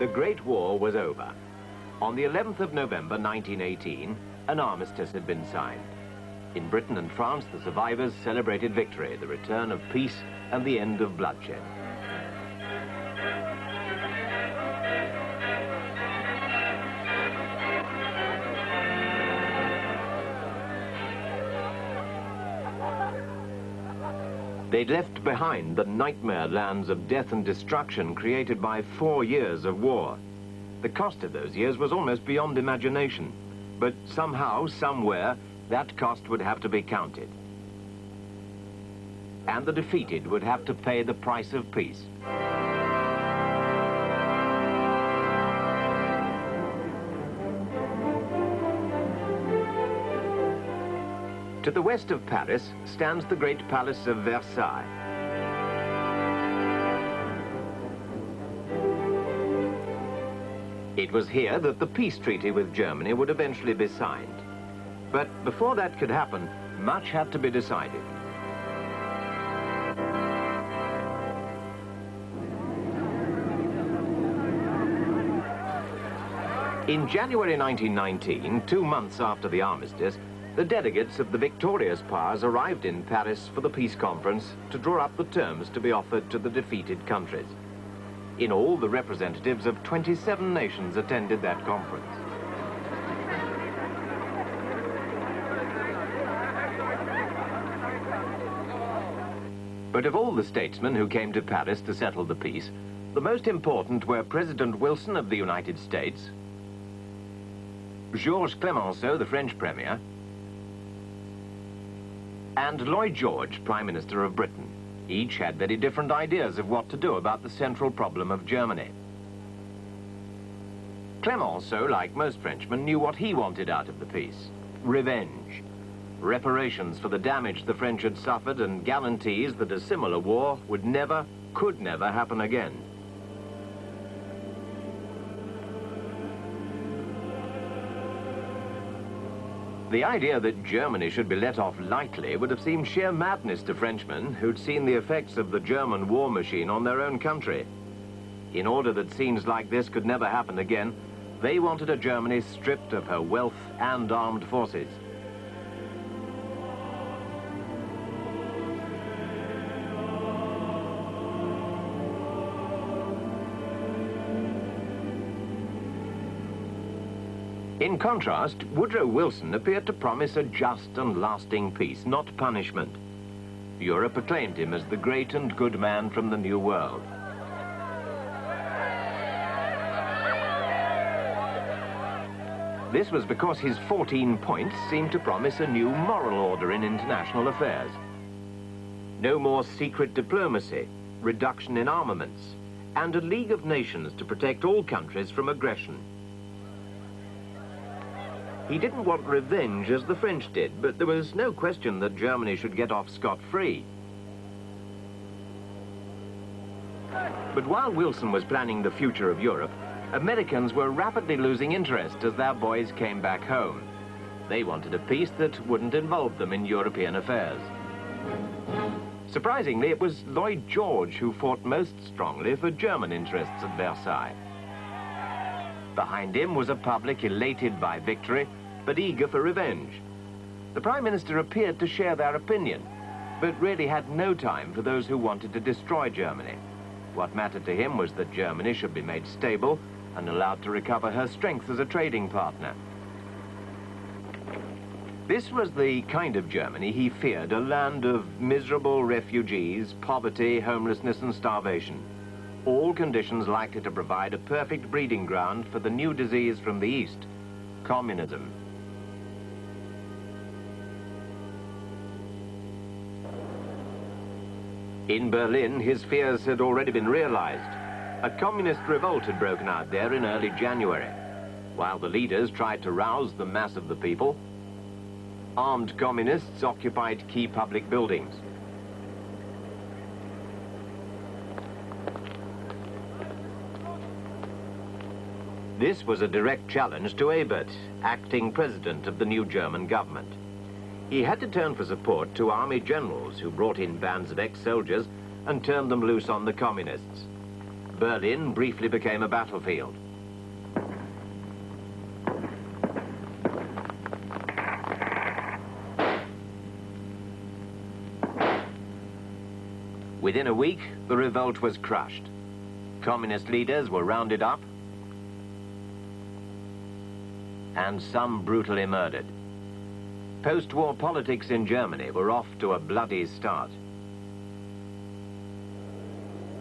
The Great War was over. On the 11th of November 1918, an armistice had been signed. In Britain and France, the survivors celebrated victory, the return of peace and the end of bloodshed. They'd left behind the nightmare lands of death and destruction created by 4 years of war. The cost of those years was almost beyond imagination, but somehow, somewhere, that cost would have to be counted. And the defeated would have to pay the price of peace. To the west of Paris stands the great palace of Versailles. It was here that the peace treaty with Germany would eventually be signed. But before that could happen, much had to be decided. In January 1919, 2 months after the armistice, the delegates of the victorious powers arrived in Paris for the peace conference to draw up the terms to be offered to the defeated countries. In all, the representatives of 27 nations attended that conference. But of all the statesmen who came to Paris to settle the peace, the most important were President Wilson of the United States, Georges Clemenceau, the French Premier, and Lloyd George, Prime Minister of Britain. Each had very different ideas of what to do about the central problem of Germany. Clemenceau, like most Frenchmen, knew what he wanted out of the peace: revenge, reparations for the damage the French had suffered, and guarantees that a similar war would never, could never happen again. The idea that Germany should be let off lightly would have seemed sheer madness to Frenchmen who'd seen the effects of the German war machine on their own country. In order that scenes like this could never happen again, they wanted a Germany stripped of her wealth and armed forces. In contrast, Woodrow Wilson appeared to promise a just and lasting peace, not punishment. Europe acclaimed him as the great and good man from the New World. This was because his 14 points seemed to promise a new moral order in international affairs. No more secret diplomacy, reduction in armaments, and a League of Nations to protect all countries from aggression. He didn't want revenge as the French did, but there was no question that Germany should get off scot-free. But while Wilson was planning the future of Europe, Americans were rapidly losing interest as their boys came back home. They wanted a peace that wouldn't involve them in European affairs. Surprisingly, it was Lloyd George who fought most strongly for German interests at Versailles. Behind him was a public elated by victory, but eager for revenge. The Prime Minister appeared to share their opinion, but really had no time for those who wanted to destroy Germany. What mattered to him was that Germany should be made stable and allowed to recover her strength as a trading partner. This was the kind of Germany he feared, a land of miserable refugees, poverty, homelessness, and starvation. All conditions likely to provide a perfect breeding ground for the new disease from the East, communism. In Berlin, his fears had already been realized. A communist revolt had broken out there in early January. While the leaders tried to rouse the mass of the people, armed communists occupied key public buildings. This was a direct challenge to Ebert, acting president of the new German government. He had to turn for support to army generals who brought in bands of ex-soldiers and turned them loose on the communists. Berlin briefly became a battlefield. Within a week, the revolt was crushed. Communist leaders were rounded up and some brutally murdered. Post-war politics in Germany were off to a bloody start.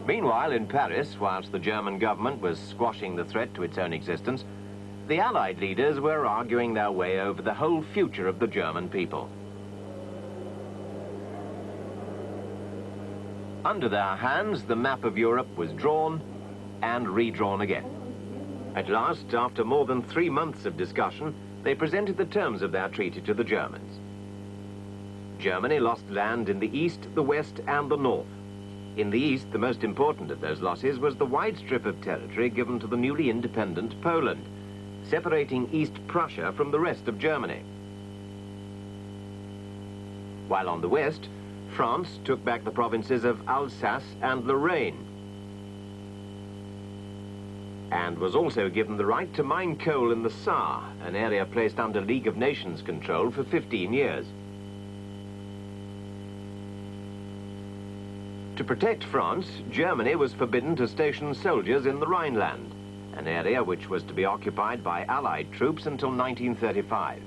Meanwhile, in Paris, whilst the German government was squashing the threat to its own existence, the Allied leaders were arguing their way over the whole future of the German people. Under their hands, the map of Europe was drawn and redrawn again. At last, after more than 3 months of discussion, they presented the terms of their treaty to the Germans. Germany lost land in the east, the west, and the north. In the east, the most important of those losses was the wide strip of territory given to the newly independent Poland, separating East Prussia from the rest of Germany. While on the west, France took back the provinces of Alsace and Lorraine, and was also given the right to mine coal in the Saar, an area placed under League of Nations control for 15 years. To protect France, Germany was forbidden to station soldiers in the Rhineland, an area which was to be occupied by Allied troops until 1935.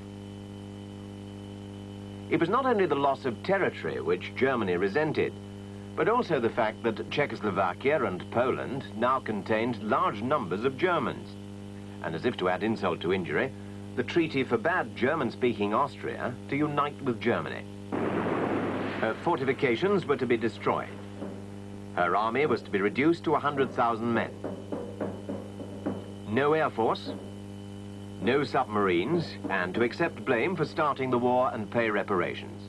It was not only the loss of territory which Germany resented, but also the fact that Czechoslovakia and Poland now contained large numbers of Germans. And as if to add insult to injury, the treaty forbade German-speaking Austria to unite with Germany. Her fortifications were to be destroyed. Her army was to be reduced to 100,000 men. No air force, no submarines, and to accept blame for starting the war and pay reparations.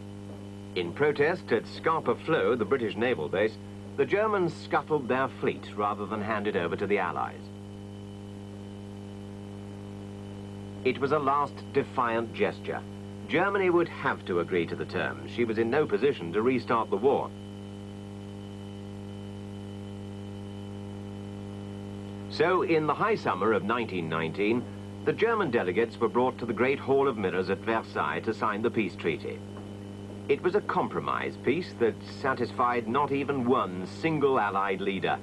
In protest at Scapa Flow, the British naval base, the Germans scuttled their fleet rather than hand it over to the Allies. It was a last defiant gesture. Germany would have to agree to the terms. She was in no position to restart the war. So, in the high summer of 1919, the German delegates were brought to the Great Hall of Mirrors at Versailles to sign the peace treaty. It was a compromise peace that satisfied not even one single Allied leader,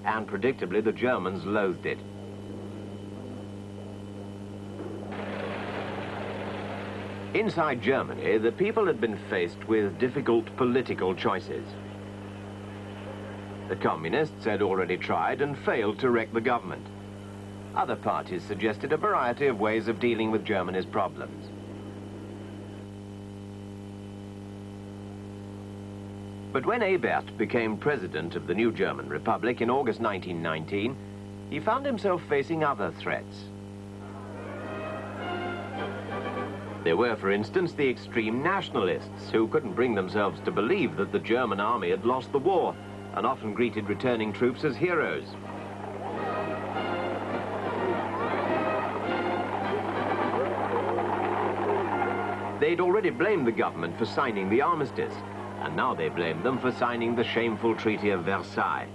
and predictably the Germans loathed it. Inside Germany, the people had been faced with difficult political choices. The communists had already tried and failed to wreck the government. Other parties suggested a variety of ways of dealing with Germany's problems. But when Ebert became president of the new German Republic in August 1919, he found himself facing other threats. There were, for instance, the extreme nationalists who couldn't bring themselves to believe that the German army had lost the war and often greeted returning troops as heroes. They'd already blamed the government for signing the armistice, and now they blamed them for signing the shameful Treaty of Versailles.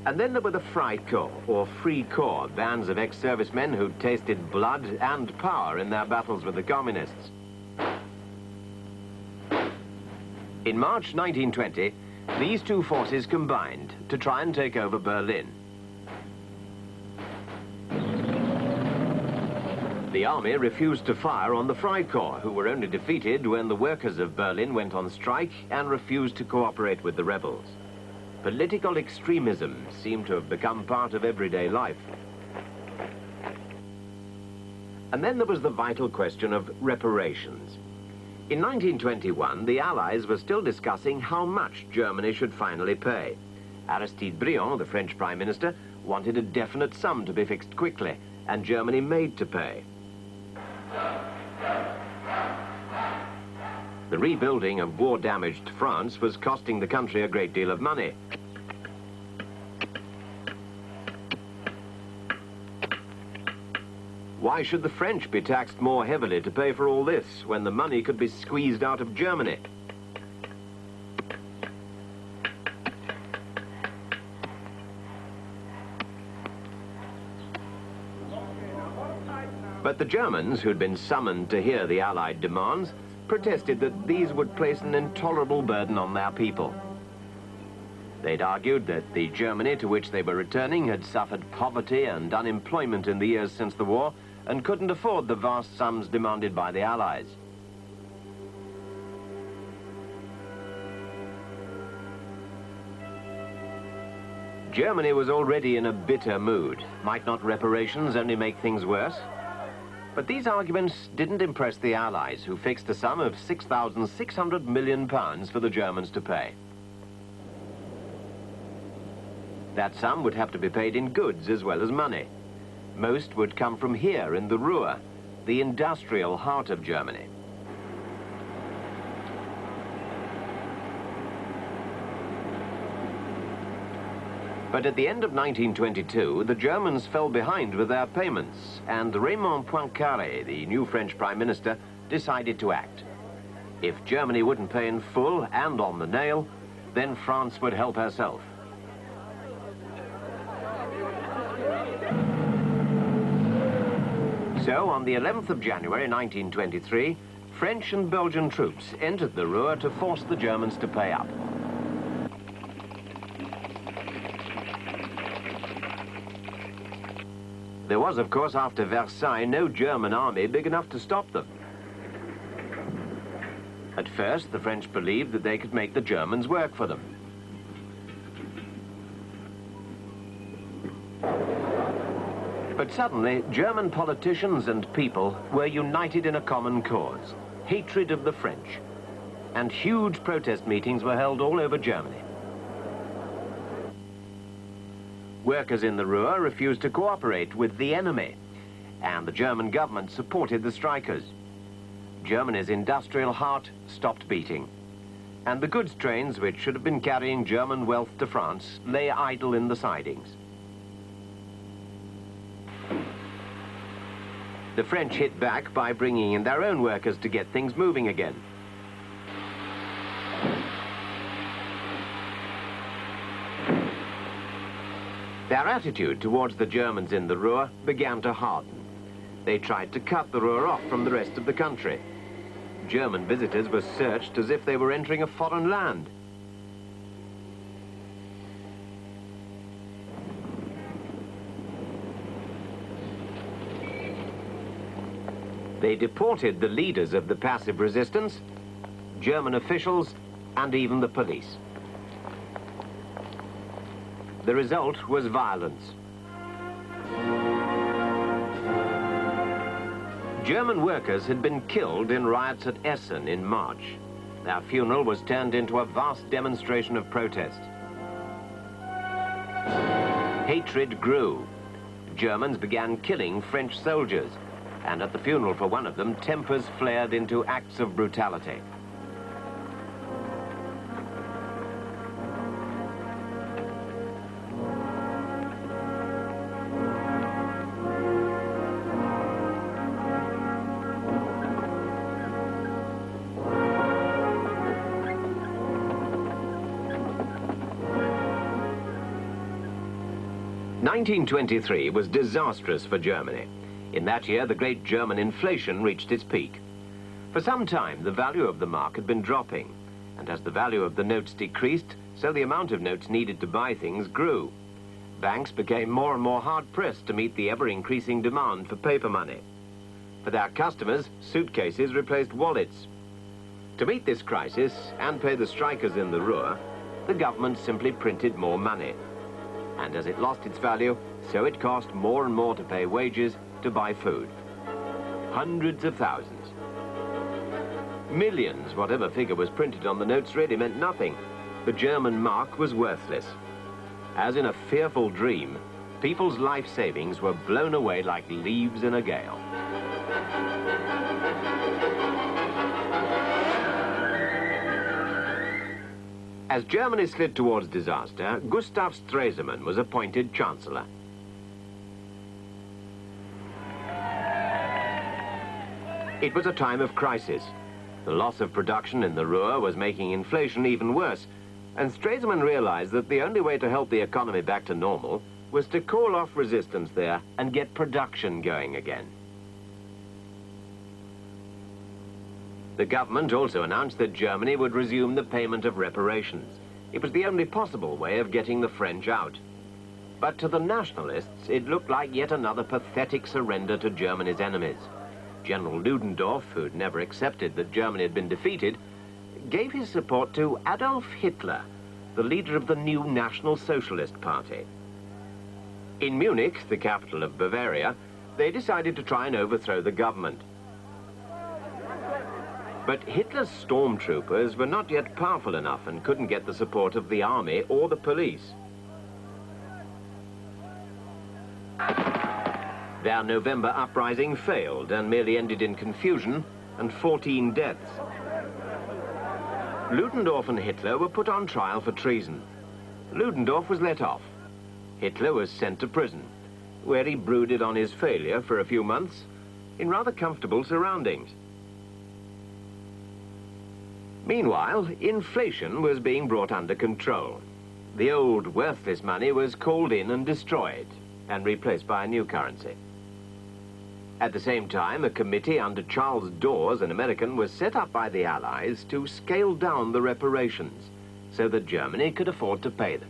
And then there were the Freikorps, or Free Corps, bands of ex-servicemen who'd tasted blood and power in their battles with the communists. In March 1920, these two forces combined to try and take over Berlin. The army refused to fire on the Freikorps, who were only defeated when the workers of Berlin went on strike and refused to cooperate with the rebels. Political extremism seemed to have become part of everyday life. And then there was the vital question of reparations. In 1921, the Allies were still discussing how much Germany should finally pay. Aristide Briand, the French Prime Minister, wanted a definite sum to be fixed quickly, and Germany made to pay. The rebuilding of war-damaged France was costing the country a great deal of money. Why should the French be taxed more heavily to pay for all this, when the money could be squeezed out of Germany? But the Germans, who'd been summoned to hear the Allied demands, protested that these would place an intolerable burden on their people. They'd argued that the Germany to which they were returning had suffered poverty and unemployment in the years since the war and couldn't afford the vast sums demanded by the Allies. Germany was already in a bitter mood. Might not reparations only make things worse? But these arguments didn't impress the Allies, who fixed a sum of £6,600 million for the Germans to pay. That sum would have to be paid in goods as well as money. Most would come from here in the Ruhr, the industrial heart of Germany. But at the end of 1922, the Germans fell behind with their payments, and Raymond Poincaré, the new French Prime Minister, decided to act. If Germany wouldn't pay in full and on the nail, then France would help herself. So, on the 11th of January 1923, French and Belgian troops entered the Ruhr to force the Germans to pay up. There was, of course, after Versailles, no German army big enough to stop them. At first, the French believed that they could make the Germans work for them. But suddenly, German politicians and people were united in a common cause: hatred of the French. And huge protest meetings were held all over Germany. Workers in the Ruhr refused to cooperate with the enemy, and the German government supported the strikers. Germany's industrial heart stopped beating, and the goods trains, which should have been carrying German wealth to France, lay idle in the sidings. The French hit back by bringing in their own workers to get things moving again. Their attitude towards the Germans in the Ruhr began to harden. They tried to cut the Ruhr off from the rest of the country. German visitors were searched as if they were entering a foreign land. They deported the leaders of the passive resistance, German officials, and even the police. The result was violence. German workers had been killed in riots at Essen in March. Their funeral was turned into a vast demonstration of protest. Hatred grew. Germans began killing French soldiers, and at the funeral for one of them, tempers flared into acts of brutality. (1923) was disastrous for Germany. In that year, the great German inflation reached its peak. For some time, the value of the mark had been dropping, and as the value of the notes decreased, so the amount of notes needed to buy things grew. Banks became more and more hard-pressed to meet the ever-increasing demand for paper money. For their customers, suitcases replaced wallets. To meet this crisis and pay the strikers in the Ruhr, the government simply printed more money. And as it lost its value, so it cost more and more to pay wages, to buy food. Hundreds of thousands. Millions, whatever figure was printed on the notes, really meant nothing. The German mark was worthless. As in a fearful dream, people's life savings were blown away like leaves in a gale. As Germany slid towards disaster, Gustav Stresemann was appointed Chancellor. It was a time of crisis. The loss of production in the Ruhr was making inflation even worse, and Stresemann realized that the only way to help the economy back to normal was to call off resistance there and get production going again. The government also announced that Germany would resume the payment of reparations. It was the only possible way of getting the French out. But to the nationalists, it looked like yet another pathetic surrender to Germany's enemies. General Ludendorff, who'd never accepted that Germany had been defeated, gave his support to Adolf Hitler, the leader of the new National Socialist Party. In Munich, the capital of Bavaria, they decided to try and overthrow the government. But Hitler's stormtroopers were not yet powerful enough and couldn't get the support of the army or the police. Their November uprising failed and merely ended in confusion and 14 deaths. Ludendorff and Hitler were put on trial for treason. Ludendorff was let off. Hitler was sent to prison, where he brooded on his failure for a few months in rather comfortable surroundings. Meanwhile, inflation was being brought under control. The old worthless money was called in and destroyed and replaced by a new currency. At the same time, a committee under Charles Dawes, an American, was set up by the Allies to scale down the reparations so that Germany could afford to pay them.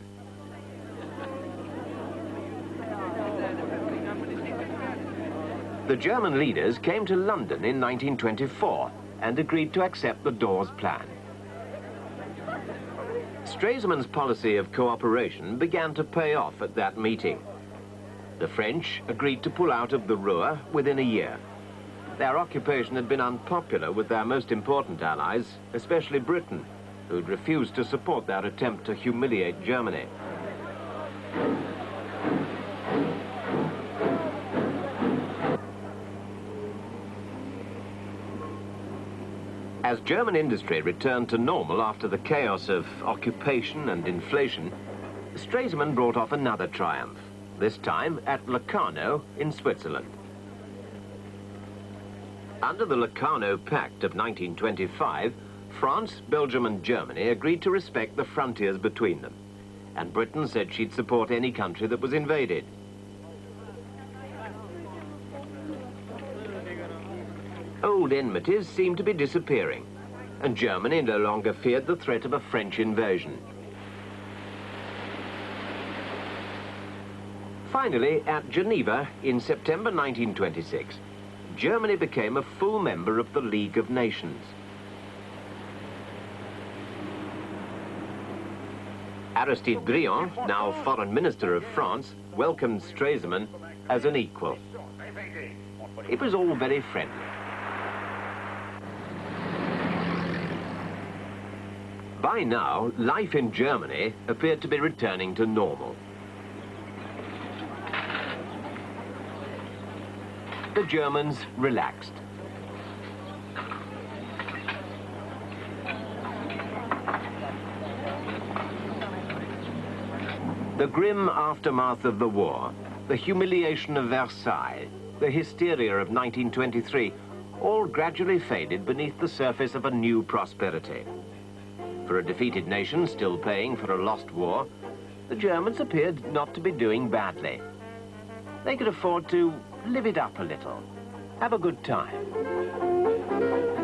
The German leaders came to London in 1924 and agreed to accept the Dawes plan. Stresemann's policy of cooperation began to pay off at that meeting. The French agreed to pull out of the Ruhr within a year. Their occupation had been unpopular with their most important allies, especially Britain, who'd refused to support their attempt to humiliate Germany. As German industry returned to normal after the chaos of occupation and inflation, Stresemann brought off another triumph, this time at Locarno in Switzerland. Under the Locarno Pact of 1925, France, Belgium and Germany agreed to respect the frontiers between them, and Britain said she'd support any country that was invaded. Old enmities seemed to be disappearing, and Germany no longer feared the threat of a French invasion. Finally, at Geneva in September 1926, Germany became a full member of the League of Nations. Aristide Briand, now Foreign Minister of France, welcomed Stresemann as an equal. It was all very friendly. By now, life in Germany appeared to be returning to normal. The Germans relaxed. The grim aftermath of the war, the humiliation of Versailles, the hysteria of 1923, all gradually faded beneath the surface of a new prosperity. For a defeated nation still paying for a lost war, the Germans appeared not to be doing badly. They could afford to live it up a little, have a good time.